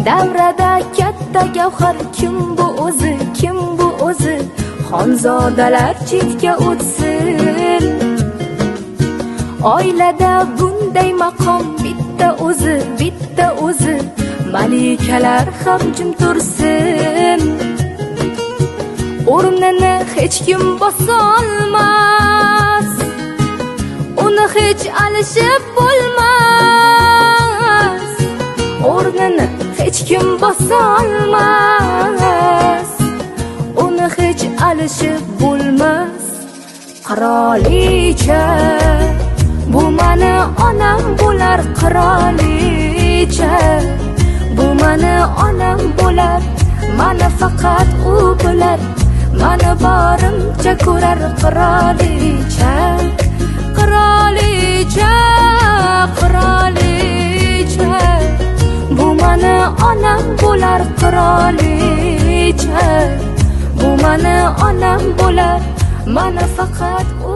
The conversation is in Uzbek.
Davrada katta gavhar kim bu o'zi, kim bu o'zi? Xonzodalar chetga o'tsin. Oilada bunday maqom bitta o'zi, bitta o'zi. Malikalar ham jim tursin. O'rnini hech kim bosolmas, uni hech alishib bo'lmas. O'rnini hech kim bosolmas, uni hech alishib bo'lmas. Qirolicha, bu mani onam bo'lar. Qirolicha, bu mani onam bo'lar. Mani faqat u bilar, mani borimcha ko'rar. Qirolicha, qirolicha, qirolicha, bu mani onam bo'lar. Qirolicha, bu mani onam bo'lar. Mani faqat u